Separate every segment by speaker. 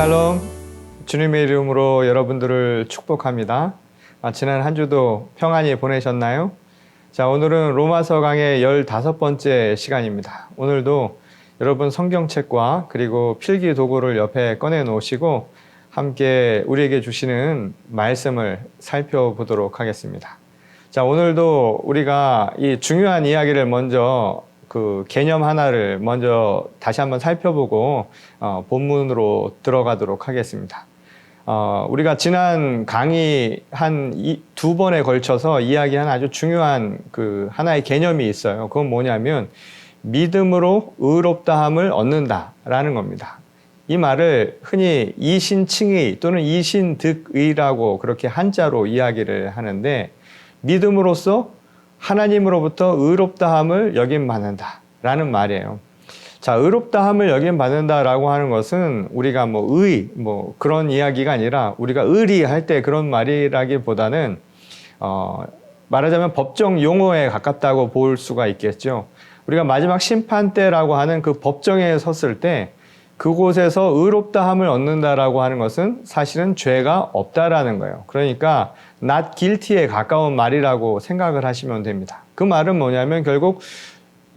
Speaker 1: 샬롬, 주님의 이름으로 여러분들을 축복합니다. 지난 한 주도 평안히 보내셨나요? 자, 오늘은 로마서 강의 15번째 시간입니다. 오늘도 여러분 성경책과 그리고 필기 도구를 옆에 꺼내 놓으시고 함께 우리에게 주시는 말씀을 살펴보도록 하겠습니다. 자, 오늘도 우리가 이 중요한 이야기를 먼저 개념 하나를 먼저 다시 한번 살펴보고 본문으로 들어가도록 하겠습니다. 우리가 지난 강의 한 두 번에 걸쳐서 이야기한 아주 중요한 하나의 개념이 있어요. 그건 뭐냐면 믿음으로 의롭다함을 얻는다라는 겁니다. 이 말을 흔히 이신칭의 또는 이신득의라고 그렇게 한자로 이야기를 하는데, 믿음으로써 하나님으로부터 의롭다함을 여김받는다 라는 말이에요. 자, 의롭다함을 여김받는다라고 하는 것은 우리가 그런 이야기가 아니라 우리가 의리할 때 그런 말이라기보다는 말하자면 법정 용어에 가깝다고 볼 수가 있겠죠. 우리가 마지막 심판 때라고 하는 그 법정에 섰을 때 그곳에서 의롭다함을 얻는다라고 하는 것은 사실은 죄가 없다라는 거예요. 그러니까 not guilty에 가까운 말이라고 생각을 하시면 됩니다. 그 말은 뭐냐면 결국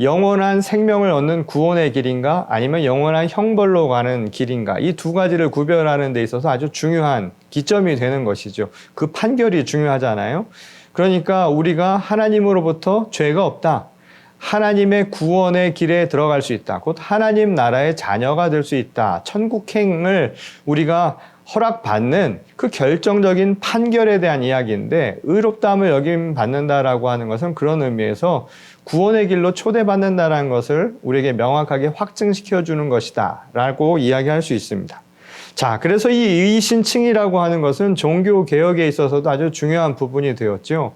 Speaker 1: 영원한 생명을 얻는 구원의 길인가 아니면 영원한 형벌로 가는 길인가, 이 두 가지를 구별하는 데 있어서 아주 중요한 기점이 되는 것이죠. 그 판결이 중요하잖아요. 그러니까 우리가 하나님으로부터 죄가 없다, 하나님의 구원의 길에 들어갈 수 있다, 곧 하나님 나라의 자녀가 될 수 있다, 천국행을 우리가 허락받는 그 결정적인 판결에 대한 이야기인데, 의롭다함을 여김받는다라고 하는 것은 그런 의미에서 구원의 길로 초대받는다라는 것을 우리에게 명확하게 확증시켜 주는 것이다 라고 이야기할 수 있습니다. 자, 그래서 이 의신칭이라고 하는 것은 종교 개혁에 있어서도 아주 중요한 부분이 되었죠.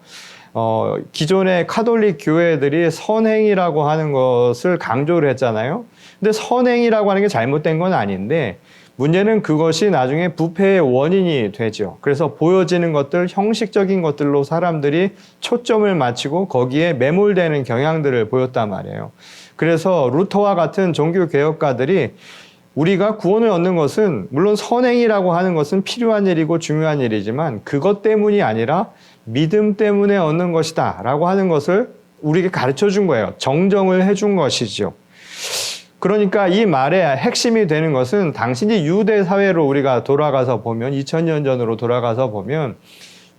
Speaker 1: 기존의 카톨릭 교회들이 선행이라고 하는 것을 강조를 했잖아요. 근데 선행이라고 하는 게 잘못된 건 아닌데, 문제는 그것이 나중에 부패의 원인이 되죠. 그래서 보여지는 것들, 형식적인 것들로 사람들이 초점을 맞추고 거기에 매몰되는 경향들을 보였단 말이에요. 그래서 루터와 같은 종교 개혁가들이 우리가 구원을 얻는 것은 물론 선행이라고 하는 것은 필요한 일이고 중요한 일이지만 그것 때문이 아니라 믿음 때문에 얻는 것이다 라고 하는 것을 우리에게 가르쳐 준 거예요. 정정을 해준 것이죠. 그러니까 이 말의 핵심이 되는 것은 당신이 유대 사회로 우리가 돌아가서 보면, 2000년 전으로 돌아가서 보면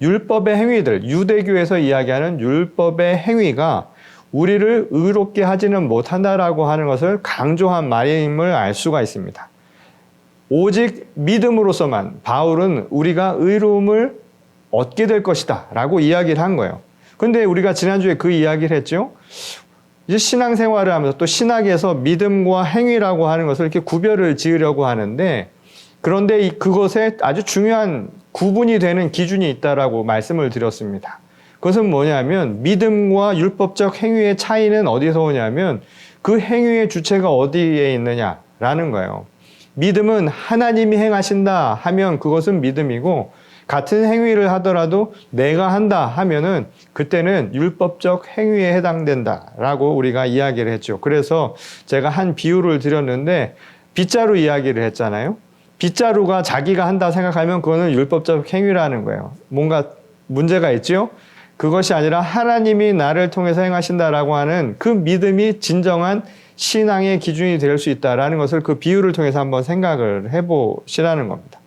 Speaker 1: 율법의 행위들, 유대교에서 이야기하는 율법의 행위가 우리를 의롭게 하지는 못한다라고 하는 것을 강조한 말임을 알 수가 있습니다. 오직 믿음으로서만 바울은 우리가 의로움을 얻게 될 것이다 라고 이야기를 한 거예요. 근데 우리가 지난주에 그 이야기를 했죠. 이제 신앙생활을 하면서 또 신학에서 믿음과 행위라고 하는 것을 이렇게 구별을 지으려고 하는데, 그런데 그것에 아주 중요한 구분이 되는 기준이 있다라고 말씀을 드렸습니다. 그것은 뭐냐면 믿음과 율법적 행위의 차이는 어디서 오냐면 그 행위의 주체가 어디에 있느냐라는 거예요. 믿음은 하나님이 행하신다 하면 그것은 믿음이고, 같은 행위를 하더라도 내가 한다 하면은 그때는 율법적 행위에 해당된다라고 우리가 이야기를 했죠. 그래서 제가 한 비유를 드렸는데 빗자루 이야기를 했잖아요. 빗자루가 자기가 한다 생각하면 그거는 율법적 행위라는 거예요. 뭔가 문제가 있죠? 그것이 아니라 하나님이 나를 통해서 행하신다라고 하는 그 믿음이 진정한 신앙의 기준이 될 수 있다라는 것을 그 비유를 통해서 한번 생각을 해보시라는 겁니다.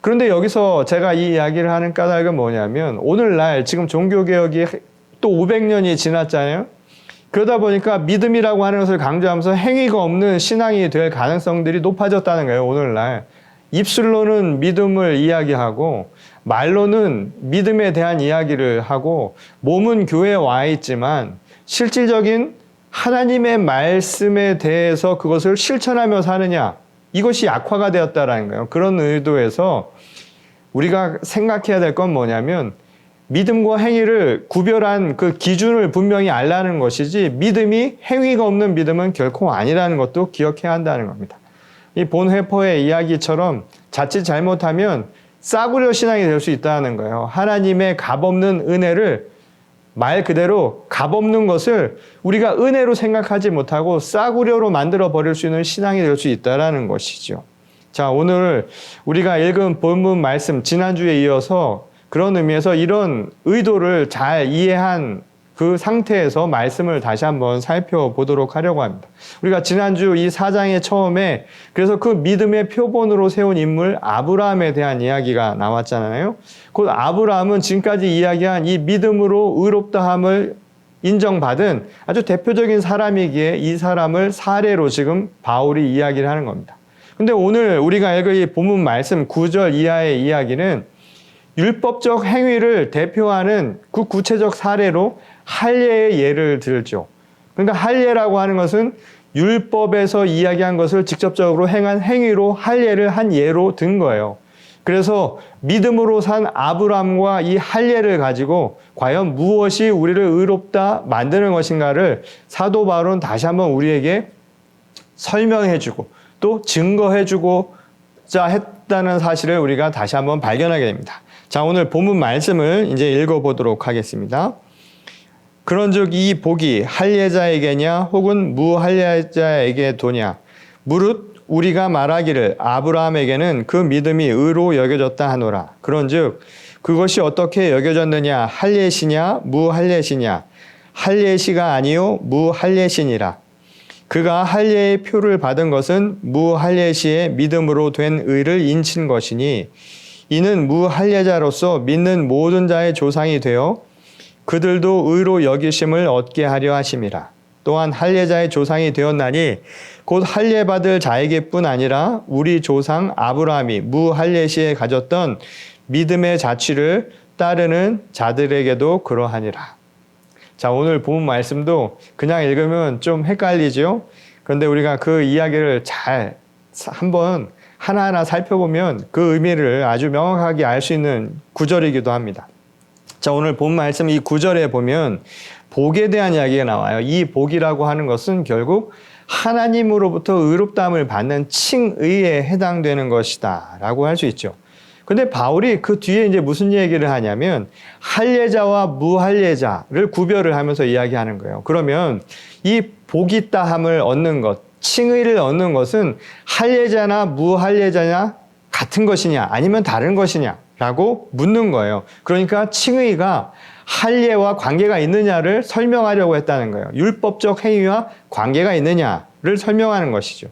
Speaker 1: 그런데 여기서 제가 이 이야기를 하는 까닭은 뭐냐면, 오늘날 지금 종교개혁이 또 500년이 지났잖아요. 그러다 보니까 믿음이라고 하는 것을 강조하면서 행위가 없는 신앙이 될 가능성들이 높아졌다는 거예요. 오늘날 입술로는 믿음을 이야기하고 말로는 믿음에 대한 이야기를 하고 몸은 교회에 와 있지만 실질적인 하나님의 말씀에 대해서 그것을 실천하며 사느냐, 이것이 약화가 되었다라는 거예요. 그런 의도에서 우리가 생각해야 될 건 뭐냐면 믿음과 행위를 구별한 그 기준을 분명히 알라는 것이지, 믿음이 행위가 없는 믿음은 결코 아니라는 것도 기억해야 한다는 겁니다. 이 본회퍼의 이야기처럼 자칫 잘못하면 싸구려 신앙이 될 수 있다는 거예요. 하나님의 값없는 은혜를, 말 그대로 값없는 것을 우리가 은혜로 생각하지 못하고 싸구려로 만들어 버릴 수 있는 신앙이 될 수 있다는 것이죠. 자, 오늘 우리가 읽은 본문 말씀 지난주에 이어서 그런 의미에서 이런 의도를 잘 이해한 그 상태에서 말씀을 다시 한번 살펴보도록 하려고 합니다. 우리가 지난주 이 4장의 처음에 그래서 그 믿음의 표본으로 세운 인물 아브라함에 대한 이야기가 나왔잖아요. 그 아브라함은 지금까지 이야기한 이 믿음으로 의롭다함을 인정받은 아주 대표적인 사람이기에 이 사람을 사례로 지금 바울이 이야기를 하는 겁니다. 근데 오늘 우리가 읽을 이 본문 말씀 9절 이하의 이야기는 율법적 행위를 대표하는 그 구체적 사례로 할례의 예를 들죠. 그러니까 할례라고 하는 것은 율법에서 이야기한 것을 직접적으로 행한 행위로 할례를 한 예로 든 거예요. 그래서 믿음으로 산 아브라함과 이 할례를 가지고 과연 무엇이 우리를 의롭다 만드는 것인가를 사도 바울은 다시 한번 우리에게 설명해주고 또 증거해주고자 했다는 사실을 우리가 다시 한번 발견하게 됩니다. 자, 오늘 본문 말씀을 이제 읽어보도록 하겠습니다. 그런즉 이 복이 할례자에게냐 혹은 무할례자에게 도냐 무릇 우리가 말하기를 아브라함에게는 그 믿음이 의로 여겨졌다 하노라. 그런즉 그것이 어떻게 여겨졌느냐 할례시냐 무할례시냐 할례시가 아니요 무할례시니라. 그가 할례의 표를 받은 것은 무할례시의 믿음으로 된 의를 인친 것이니 이는 무할례자로서 믿는 모든 자의 조상이 되어 그들도 의로 여기심을 얻게 하려 하심이라. 또한 할례자의 조상이 되었나니 곧 할례 받을 자에게뿐 아니라 우리 조상 아브라함이 무할례시에 가졌던 믿음의 자취를 따르는 자들에게도 그러하니라. 자, 오늘 본 말씀도 그냥 읽으면 좀 헷갈리죠? 그런데 우리가 그 이야기를 잘 한번 하나하나 살펴보면 그 의미를 아주 명확하게 알 수 있는 구절이기도 합니다. 자, 오늘 본 말씀 이 구절에 보면 복에 대한 이야기가 나와요. 이 복이라고 하는 것은 결국 하나님으로부터 의롭다함을 받는 칭의에 해당되는 것이다 라고 할 수 있죠. 근데 바울이 그 뒤에 이제 무슨 얘기를 하냐면 할례자와 무할례자를 구별을 하면서 이야기하는 거예요. 그러면 이 복이 따함을 얻는 것, 칭의를 얻는 것은 할례자나 무할례자냐 같은 것이냐 아니면 다른 것이냐 라고 묻는 거예요. 그러니까 칭의가 할례와 관계가 있느냐를 설명하려고 했다는 거예요. 율법적 행위와 관계가 있느냐를 설명하는 것이죠.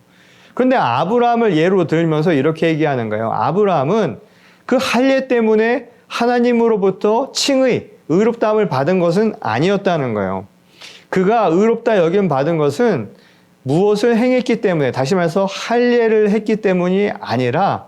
Speaker 1: 그런데 아브라함을 예로 들면서 이렇게 얘기하는 거예요. 아브라함은 그 할례 때문에 하나님으로부터 칭의, 의롭다함을 받은 것은 아니었다는 거예요. 그가 의롭다 여김 받은 것은 무엇을 행했기 때문에, 다시 말해서 할례를 했기 때문이 아니라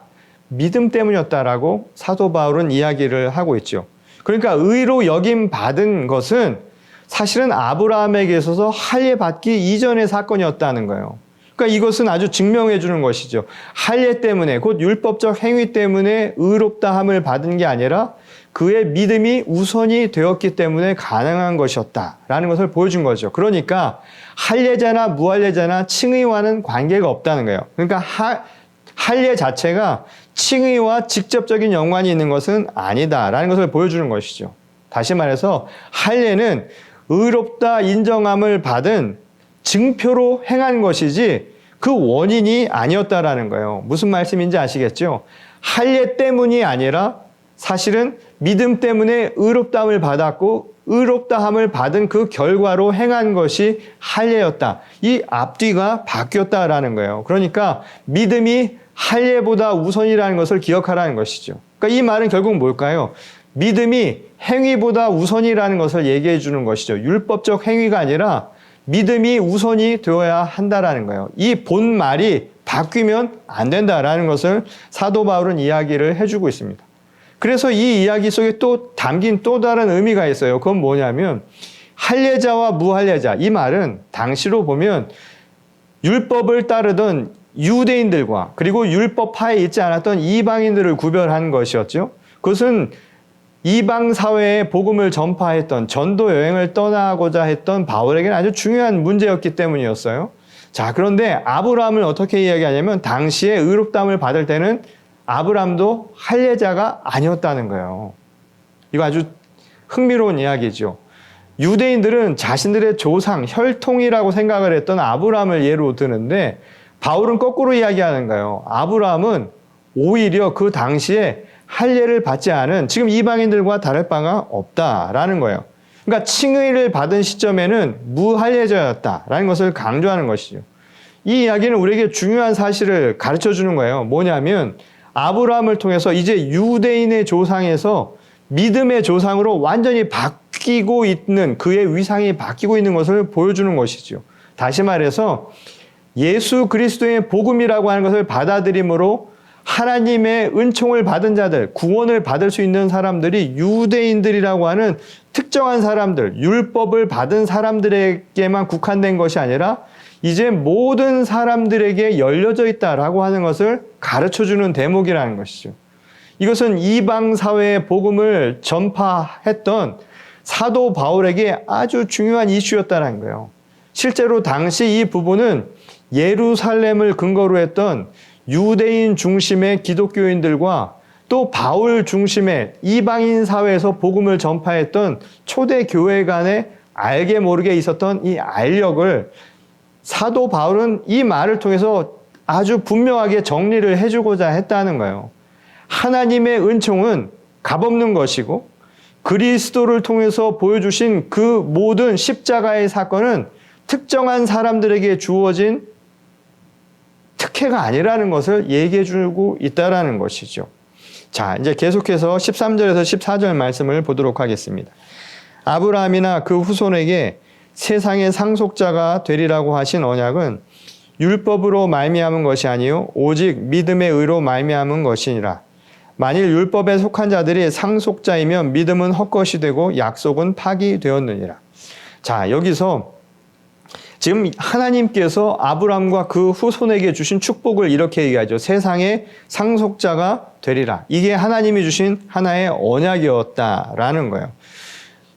Speaker 1: 믿음 때문이었다라고 사도 바울은 이야기를 하고 있죠. 그러니까 의로 여김 받은 것은 사실은 아브라함에게 있어서 할례 받기 이전의 사건이었다는 거예요. 그러니까 이것은 아주 증명해 주는 것이죠. 할례 때문에, 곧 율법적 행위 때문에 의롭다함을 받은 게 아니라 그의 믿음이 우선이 되었기 때문에 가능한 것이었다라는 것을 보여준 거죠. 그러니까 할례자나 무할례자나 칭의와는 관계가 없다는 거예요. 그러니까 할례 자체가 칭의와 직접적인 연관이 있는 것은 아니다라는 것을 보여주는 것이죠. 다시 말해서 할례는 의롭다 인정함을 받은 증표로 행한 것이지 그 원인이 아니었다라는 거예요. 무슨 말씀인지 아시겠죠? 할례 때문이 아니라 사실은 믿음 때문에 의롭다함을 받았고 의롭다함을 받은 그 결과로 행한 것이 할례였다. 이 앞뒤가 바뀌었다라는 거예요. 그러니까 믿음이 할례보다 우선이라는 것을 기억하라는 것이죠. 그러니까 이 말은 결국 뭘까요? 믿음이 행위보다 우선이라는 것을 얘기해 주는 것이죠. 율법적 행위가 아니라 믿음이 우선이 되어야 한다라는 거예요. 이 본말이 바뀌면 안 된다라는 것을 사도 바울은 이야기를 해주고 있습니다. 그래서 이 이야기 속에 또 담긴 또 다른 의미가 있어요. 그건 뭐냐면 할례자와 무할례자, 이 말은 당시로 보면 율법을 따르던 유대인들과 그리고 율법하에 있지 않았던 이방인들을 구별한 것이었죠. 그것은 이방 사회에 복음을 전파했던 전도 여행을 떠나고자 했던 바울에게는 아주 중요한 문제였기 때문이었어요. 자, 그런데 아브라함을 어떻게 이야기하냐면 당시에 의롭다함을 받을 때는 아브라함도 할례자가 아니었다는 거예요. 이거 아주 흥미로운 이야기죠. 유대인들은 자신들의 조상, 혈통이라고 생각을 했던 아브라함을 예로 드는데 바울은 거꾸로 이야기하는 거예요. 아브라함은 오히려 그 당시에 할례를 받지 않은 지금 이방인들과 다를 바가 없다라는 거예요. 그러니까 칭의를 받은 시점에는 무할례자였다라는 것을 강조하는 것이죠. 이 이야기는 우리에게 중요한 사실을 가르쳐 주는 거예요. 뭐냐면 아브라함을 통해서 이제 유대인의 조상에서 믿음의 조상으로 완전히 바뀌고 있는, 그의 위상이 바뀌고 있는 것을 보여주는 것이죠. 다시 말해서 예수 그리스도의 복음이라고 하는 것을 받아들임으로 하나님의 은총을 받은 자들, 구원을 받을 수 있는 사람들이 유대인들이라고 하는 특정한 사람들, 율법을 받은 사람들에게만 국한된 것이 아니라 이제 모든 사람들에게 열려져 있다라고 하는 것을 가르쳐주는 대목이라는 것이죠. 이것은 이방 사회의 복음을 전파했던 사도 바울에게 아주 중요한 이슈였다는 거예요. 실제로 당시 이 부분은 예루살렘을 근거로 했던 유대인 중심의 기독교인들과 또 바울 중심의 이방인 사회에서 복음을 전파했던 초대 교회 간에 알게 모르게 있었던 이 알력을 사도 바울은 이 말을 통해서 아주 분명하게 정리를 해주고자 했다는 거예요. 하나님의 은총은 값없는 것이고 그리스도를 통해서 보여주신 그 모든 십자가의 사건은 특정한 사람들에게 주어진 특혜가 아니라는 것을 얘기해 주고 있다는 것이죠. 자, 이제 계속해서 13절에서 14절 말씀을 보도록 하겠습니다. 아브라함이나 그 후손에게 세상의 상속자가 되리라고 하신 언약은 율법으로 말미암은 것이 아니요 오직 믿음의 의로 말미암은 것이니라. 만일 율법에 속한 자들이 상속자이면 믿음은 헛것이 되고 약속은 파기되었느니라. 자, 여기서 지금 하나님께서 아브라함과 그 후손에게 주신 축복을 이렇게 얘기하죠. 세상의 상속자가 되리라. 이게 하나님이 주신 하나의 언약이었다라는 거예요.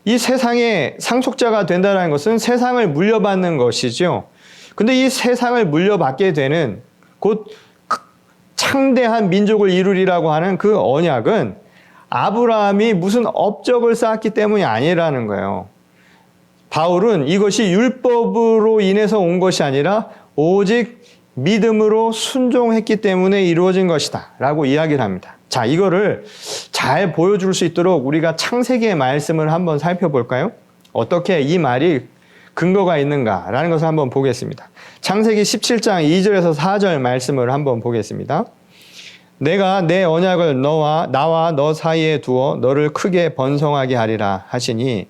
Speaker 1: 이 세상의 상속자가 된다는 것은 세상을 물려받는 것이죠. 근데 이 세상을 물려받게 되는 곧 창대한 민족을 이루리라고 하는 그 언약은 아브라함이 무슨 업적을 쌓았기 때문이 아니라는 거예요. 바울은 이것이 율법으로 인해서 온 것이 아니라 오직 믿음으로 순종했기 때문에 이루어진 것이다 라고 이야기를 합니다. 자, 이거를 잘 보여줄 수 있도록 우리가 창세기의 말씀을 한번 살펴볼까요? 어떻게 이 말이 근거가 있는가라는 것을 한번 보겠습니다. 창세기 17장 2절에서 4절 말씀을 한번 보겠습니다. 내가 내 언약을 나와 너 사이에 두어 너를 크게 번성하게 하리라 하시니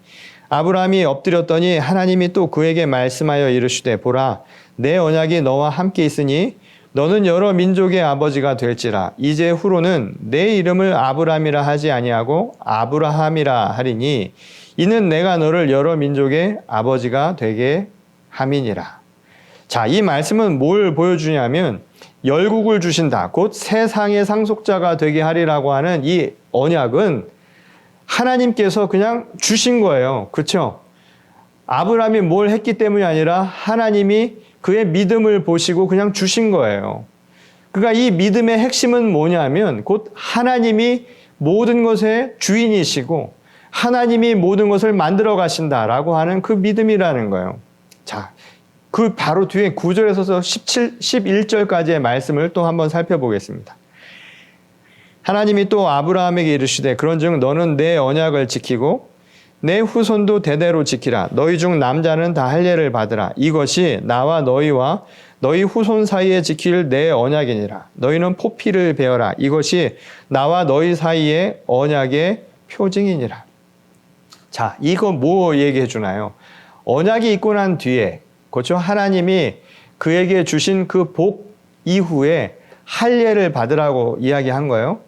Speaker 1: 아브라함이 엎드렸더니 하나님이 또 그에게 말씀하여 이르시되 보라 내 언약이 너와 함께 있으니 너는 여러 민족의 아버지가 될지라. 이제 후로는 내 이름을 아브라함이라 하지 아니하고 아브라함이라 하리니 이는 내가 너를 여러 민족의 아버지가 되게 함이니라. 자, 이 말씀은 뭘 보여주냐면 열국을 주신다. 곧 세상의 상속자가 되게 하리라고 하는 이 언약은 하나님께서 그냥 주신 거예요. 그렇죠? 아브라함이 뭘 했기 때문이 아니라 하나님이 그의 믿음을 보시고 그냥 주신 거예요. 그러니까 이 믿음의 핵심은 뭐냐면 곧 하나님이 모든 것의 주인이시고 하나님이 모든 것을 만들어 가신다라고 하는 그 믿음이라는 거예요. 자, 그 바로 뒤에 9절에서 11절까지의 말씀을 또 한번 살펴보겠습니다. 하나님이 또 아브라함에게 이르시되 그런즉 너는 내 언약을 지키고 내 후손도 대대로 지키라. 너희 중 남자는 다 할례를 받으라. 이것이 나와 너희와 너희 후손 사이에 지킬 내 언약이니라. 너희는 포피를 베어라. 이것이 나와 너희 사이의 언약의 표징이니라. 자, 이거 뭐 얘기해 주나요? 언약이 있고 난 뒤에, 그렇죠? 하나님이 그에게 주신 그 복 이후에 할례를 받으라고 이야기한 거예요.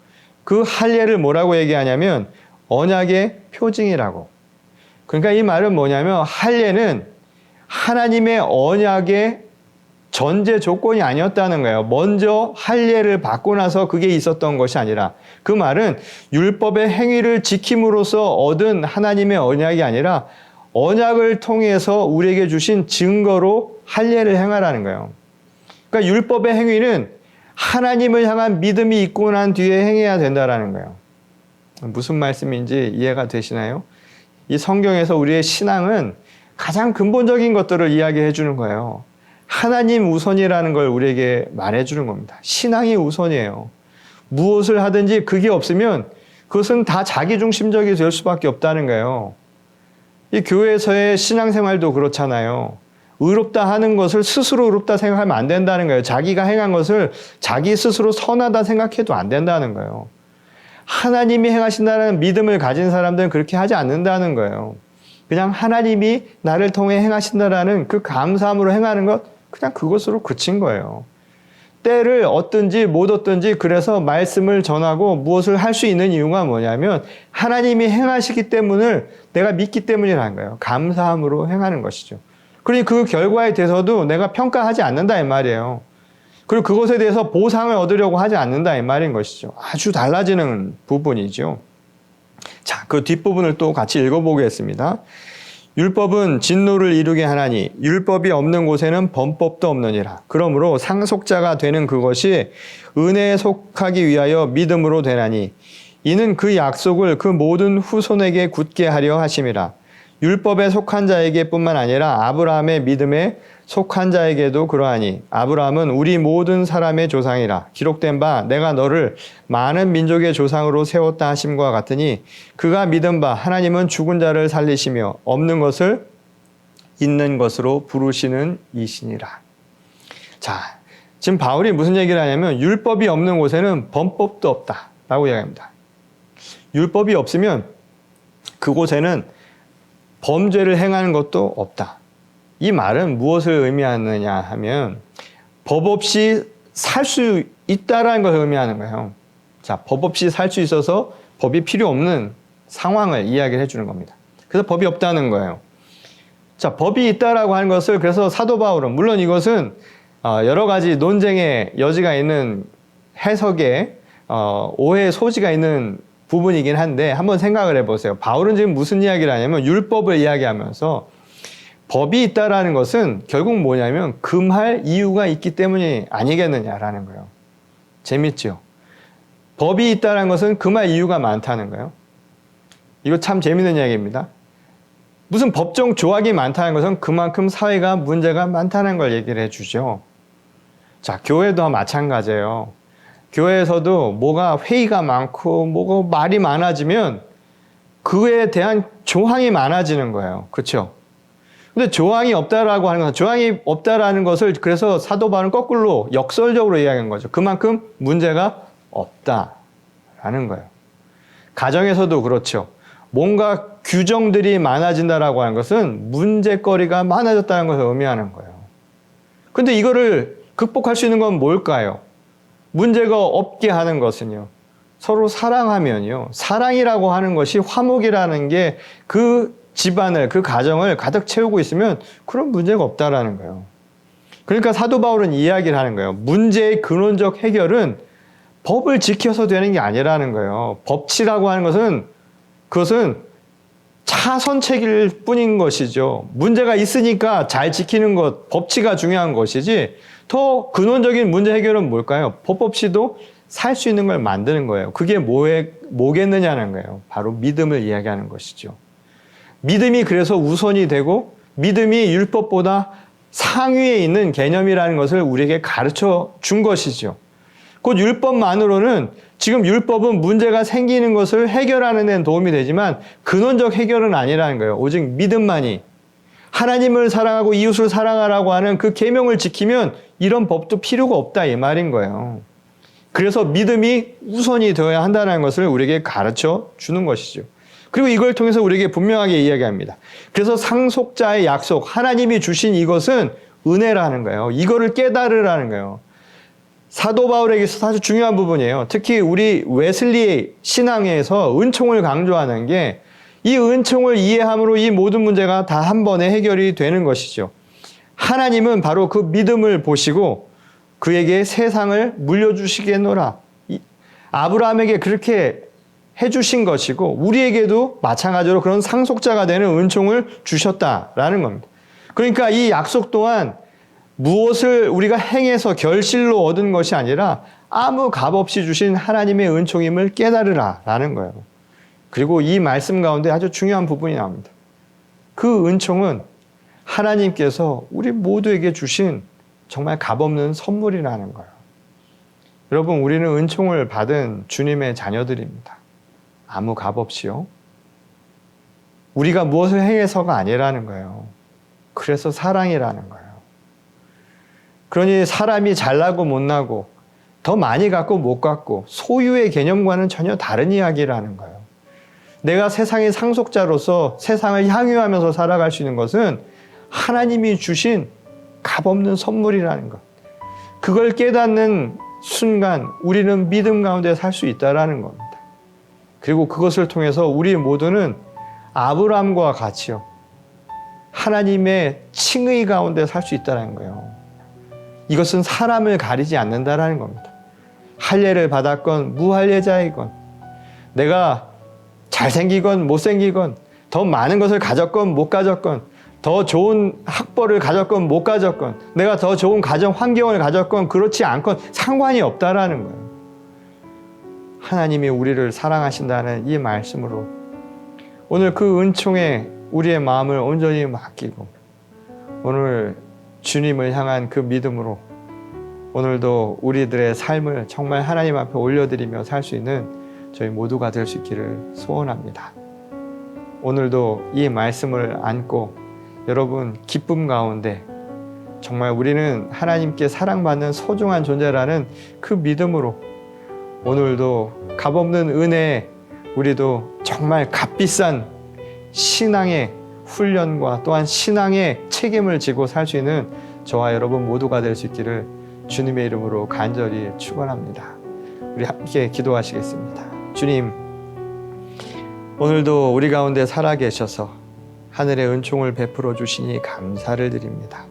Speaker 1: 그 할례를 뭐라고 얘기하냐면 언약의 표징이라고. 그러니까 이 말은 뭐냐면 할례는 하나님의 언약의 전제 조건이 아니었다는 거예요. 먼저 할례를 받고 나서 그게 있었던 것이 아니라 그 말은 율법의 행위를 지킴으로써 얻은 하나님의 언약이 아니라 언약을 통해서 우리에게 주신 증거로 할례를 행하라는 거예요. 그러니까 율법의 행위는 하나님을 향한 믿음이 있고 난 뒤에 행해야 된다는 거예요. 무슨 말씀인지 이해가 되시나요? 이 성경에서 우리의 신앙은 가장 근본적인 것들을 이야기해 주는 거예요. 하나님 우선이라는 걸 우리에게 말해주는 겁니다. 신앙이 우선이에요. 무엇을 하든지 그게 없으면 그것은 다 자기중심적이 될 수밖에 없다는 거예요. 이 교회에서의 신앙생활도 그렇잖아요. 의롭다 하는 것을 스스로 의롭다 생각하면 안 된다는 거예요. 자기가 행한 것을 자기 스스로 선하다 생각해도 안 된다는 거예요. 하나님이 행하신다는 믿음을 가진 사람들은 그렇게 하지 않는다는 거예요. 그냥 하나님이 나를 통해 행하신다라는 그 감사함으로 행하는 것, 그냥 그것으로 그친 거예요. 때를 얻든지 못 얻든지 그래서 말씀을 전하고 무엇을 할 수 있는 이유가 뭐냐면 하나님이 행하시기 때문을 내가 믿기 때문이라는 거예요. 감사함으로 행하는 것이죠. 그러니 그 결과에 대해서도 내가 평가하지 않는다 이 말이에요. 그리고 그것에 대해서 보상을 얻으려고 하지 않는다 이 말인 것이죠. 아주 달라지는 부분이죠. 자, 그 뒷부분을 또 같이 읽어보겠습니다. 율법은 진노를 이루게 하나니 율법이 없는 곳에는 범법도 없느니라. 그러므로 상속자가 되는 그것이 은혜에 속하기 위하여 믿음으로 되나니 이는 그 약속을 그 모든 후손에게 굳게 하려 하심이라. 율법에 속한 자에게 뿐만 아니라 아브라함의 믿음에 속한 자에게도 그러하니 아브라함은 우리 모든 사람의 조상이라. 기록된 바 내가 너를 많은 민족의 조상으로 세웠다 하심과 같으니 그가 믿은 바 하나님은 죽은 자를 살리시며 없는 것을 있는 것으로 부르시는 이시니라. 자, 지금 바울이 무슨 얘기를 하냐면 율법이 없는 곳에는 범법도 없다라고 이야기합니다. 율법이 없으면 그곳에는 범죄를 행하는 것도 없다. 이 말은 무엇을 의미하느냐 하면 법 없이 살 수 있다라는 것을 의미하는 거예요. 자, 법 없이 살 수 있어서 법이 필요 없는 상황을 이야기를 해주는 겁니다. 그래서 법이 없다는 거예요. 자, 법이 있다라고 하는 것을 그래서 사도 바울은 물론 이것은 여러 가지 논쟁의 여지가 있는 해석에 오해의 소지가 있는 부분이긴 한데 한번 생각을 해보세요. 바울은 지금 무슨 이야기를 하냐면 율법을 이야기하면서 법이 있다라는 것은 결국 뭐냐면 금할 이유가 있기 때문이 아니겠느냐라는 거예요. 재밌죠? 법이 있다라는 것은 금할 이유가 많다는 거예요. 이거 참 재밌는 이야기입니다. 무슨 법정 조항이 많다는 것은 그만큼 사회가 문제가 많다는 걸 얘기를 해주죠. 자, 교회도 마찬가지예요. 교회에서도 뭐가 회의가 많고 뭐가 말이 많아지면 그에 대한 조항이 많아지는 거예요. 그렇죠? 근데 조항이 없다라고 하는 것은 조항이 없다라는 것을 그래서 사도 바울은 거꾸로 역설적으로 이야기한 거죠. 그만큼 문제가 없다라는 거예요. 가정에서도 그렇죠. 뭔가 규정들이 많아진다라고 하는 것은 문제거리가 많아졌다는 것을 의미하는 거예요. 근데 이거를 극복할 수 있는 건 뭘까요? 문제가 없게 하는 것은요. 서로 사랑하면요. 사랑이라고 하는 것이 화목이라는 게 그 집안을, 그 가정을 가득 채우고 있으면 그런 문제가 없다라는 거예요. 그러니까 사도 바울은 이야기를 하는 거예요. 문제의 근원적 해결은 법을 지켜서 되는 게 아니라는 거예요. 법치라고 하는 것은 그것은 차선책일 뿐인 것이죠. 문제가 있으니까 잘 지키는 것, 법치가 중요한 것이지 더 근원적인 문제 해결은 뭘까요? 법 없이도 살 수 있는 걸 만드는 거예요. 그게 뭐겠느냐는 거예요. 바로 믿음을 이야기하는 것이죠. 믿음이 그래서 우선이 되고 믿음이 율법보다 상위에 있는 개념이라는 것을 우리에게 가르쳐 준 것이죠. 곧 율법만으로는 지금 율법은 문제가 생기는 것을 해결하는 데는 도움이 되지만 근원적 해결은 아니라는 거예요. 오직 믿음만이 하나님을 사랑하고 이웃을 사랑하라고 하는 그 계명을 지키면 이런 법도 필요가 없다 이 말인 거예요. 그래서 믿음이 우선이 되어야 한다는 것을 우리에게 가르쳐 주는 것이죠. 그리고 이걸 통해서 우리에게 분명하게 이야기합니다. 그래서 상속자의 약속, 하나님이 주신 이것은 은혜라는 거예요. 이거를 깨달으라는 거예요. 사도 바울에게 있어서 아주 중요한 부분이에요. 특히 우리 웨슬리 신앙에서 은총을 강조하는 게 이 은총을 이해함으로 이 모든 문제가 다 한 번에 해결이 되는 것이죠. 하나님은 바로 그 믿음을 보시고 그에게 세상을 물려주시겠노라. 아브라함에게 그렇게 해주신 것이고 우리에게도 마찬가지로 그런 상속자가 되는 은총을 주셨다라는 겁니다. 그러니까 이 약속 또한 무엇을 우리가 행해서 결실로 얻은 것이 아니라 아무 값 없이 주신 하나님의 은총임을 깨달으라라는 거예요. 그리고 이 말씀 가운데 아주 중요한 부분이 나옵니다. 그 은총은 하나님께서 우리 모두에게 주신 정말 값없는 선물이라는 거예요. 여러분, 우리는 은총을 받은 주님의 자녀들입니다. 아무 값없이요. 우리가 무엇을 행해서가 아니라는 거예요. 그래서 사랑이라는 거예요. 그러니 사람이 잘나고 못나고 더 많이 갖고 못 갖고 소유의 개념과는 전혀 다른 이야기라는 거예요. 내가 세상의 상속자로서 세상을 향유하면서 살아갈 수 있는 것은 하나님이 주신 값없는 선물이라는 것. 그걸 깨닫는 순간 우리는 믿음 가운데 살 수 있다는 겁니다. 그리고 그것을 통해서 우리 모두는 아브라함과 같이요, 하나님의 칭의 가운데 살 수 있다는 거예요. 이것은 사람을 가리지 않는다라는 겁니다. 할례를 받았건 무할례자이건, 내가 잘생기건 못생기건, 더 많은 것을 가졌건 못 가졌건, 더 좋은 학벌을 가졌건 못 가졌건, 내가 더 좋은 가정 환경을 가졌건 그렇지 않건 상관이 없다라는 거예요. 하나님이 우리를 사랑하신다는 이 말씀으로 오늘 그 은총에 우리의 마음을 온전히 맡기고, 오늘 주님을 향한 그 믿음으로 오늘도 우리들의 삶을 정말 하나님 앞에 올려드리며 살 수 있는 저희 모두가 될 수 있기를 소원합니다. 오늘도 이 말씀을 안고 여러분 기쁨 가운데 정말 우리는 하나님께 사랑받는 소중한 존재라는 그 믿음으로 오늘도 값없는 은혜에 우리도 정말 값비싼 신앙의 훈련과 또한 신앙의 책임을 지고 살 수 있는 저와 여러분 모두가 될 수 있기를 주님의 이름으로 간절히 축원합니다. 우리 함께 기도하시겠습니다. 주님, 오늘도 우리 가운데 살아계셔서 하늘의 은총을 베풀어 주시니 감사를 드립니다.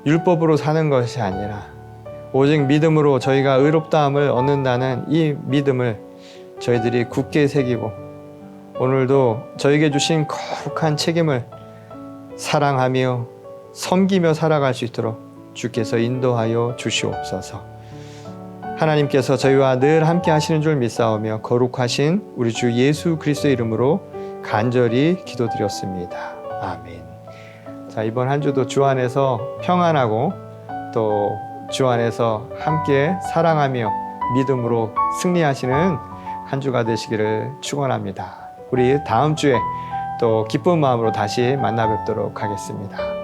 Speaker 1: 율법으로 사는 것이 아니라 오직 믿음으로 저희가 의롭다함을 얻는다는 이 믿음을 저희들이 굳게 새기고, 오늘도 저에게 주신 거룩한 책임을 사랑하며 섬기며 살아갈 수 있도록 주께서 인도하여 주시옵소서. 하나님께서 저희와 늘 함께 하시는 줄 믿사오며 거룩하신 우리 주 예수 그리스도의 이름으로 간절히 기도드렸습니다. 아멘. 자, 이번 한 주도 주 안에서 평안하고 또 주 안에서 함께 사랑하며 믿음으로 승리하시는 한 주가 되시기를 축원합니다. 우리 다음 주에 또 기쁜 마음으로 다시 만나 뵙도록 하겠습니다.